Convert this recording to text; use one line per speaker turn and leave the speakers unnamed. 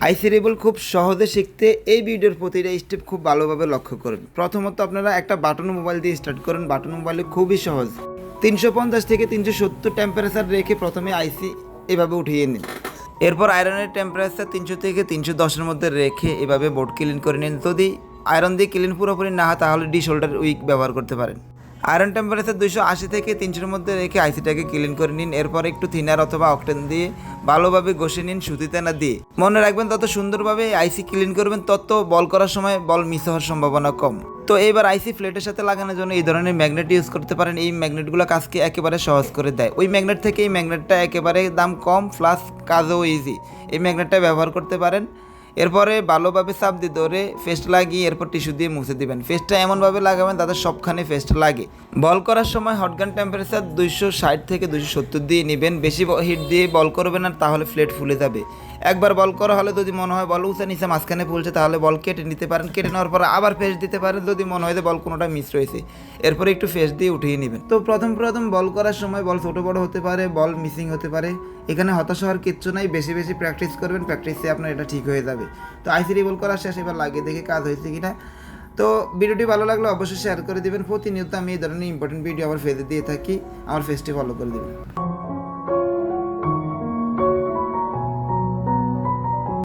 আইসি রিবল খুব সহজে শিখতে এই ভিডিওর প্রতিটা স্টেপ খুব ভালোভাবে লক্ষ্য করুন। প্রথমত আপনারা একটা বাটন মোবাইল দিয়ে স্টার্ট করুন। বাটন মোবাইলে খুবই সহজ, 350 থেকে 370 টেম্পারেচার রেখে প্রথমে আইসি এভাবে উঠিয়ে নিন। এরপর আয়রনের টেম্পারেচার 300 থেকে 310-এর মধ্যে রেখে এভাবে বোর্ড ক্লিন করে নিন। যদি আয়রন দিয়ে ক্লিন পুরোপুরি না হয় তাহলে ডি শোল্ডার উইক ব্যবহার করতে পারেন। আয়রন টেম্পারেচার 280 থেকে 300-এর মধ্যে রেখে আইসিটাকে ক্লিন করে নিন। এরপর একটু থিনার অথবা অকটেন দিয়ে ভালোভাবে ঘষে নিন, সুতি তেনা দিয়ে। মনে রাখবেন যত সুন্দরভাবে আইসি ক্লিন করবেন তত বল করার সময় বল মিস হওয়ার সম্ভাবনা কম। তো এবার আইসি ফ্লেটের সাথে লাগানোর জন্য এই ধরনের ম্যাগনেট ইউজ করতে পারেন। এই ম্যাগনেটগুলো কাজকে একেবারে সহজ করে দেয়। ওই ম্যাগনেট থেকে এই ম্যাগনেটটা একেবারে দাম কম প্লাস কাজও ইজি। এই ম্যাগনেটটা ব্যবহার করতে পারেন। এরপরে ভালোভাবে চাপ দিয়ে ধরে ফেস্ট লাগিয়ে এরপর টিস্যু দিয়ে মুছে দিবেন। ফেস্টটা এমনভাবে লাগাবেন তাতে সবখানে ফেস্ট লাগে। বল করার সময় হটগান টেম্পারেচার 260 থেকে 270 দিয়ে নেবেন। বেশি হিট দিয়ে বল করবেন না, তাহলে ফ্লেট ফুলে যাবে। একবার বল করা হলে যদি মনে হয় বল উঁচা নিচে মাঝখানে ফুলছে তাহলে বল কেটে নিতে পারেন। কেটে নেওয়ার পর আবার ফেস্ট দিতে পারেন যদি মনে হয় যে বল কোনোটা মিস রয়েছে। এরপরে একটু ফেস্ট দিয়ে উঠিয়ে নেবেন। তো প্রথম বল করার সময় বল ছোটো বড়ো হতে পারে, বল মিসিং হতে পারে। এখানে হতাশ হওয়ার কিচ্ছু নাই, বেশি বেশি প্র্যাকটিস করবেন, প্র্যাকটিসে আপনার এটা ঠিক হয়ে যাবে। তো আইসি রিবল করা শেষ, এবার লাগিয়ে দেখে কাজ হয়েছে কিনা। তো ভিডিওটি ভালো লাগলে অবশ্যই শেয়ার করে দেবেন। প্রতিনিয়ত আমি এই ধরনের ইম্পর্টেন্ট ভিডিও আমার ফেজে দিয়ে থাকি, আমার ফেজটি ফলো করে দেবেন।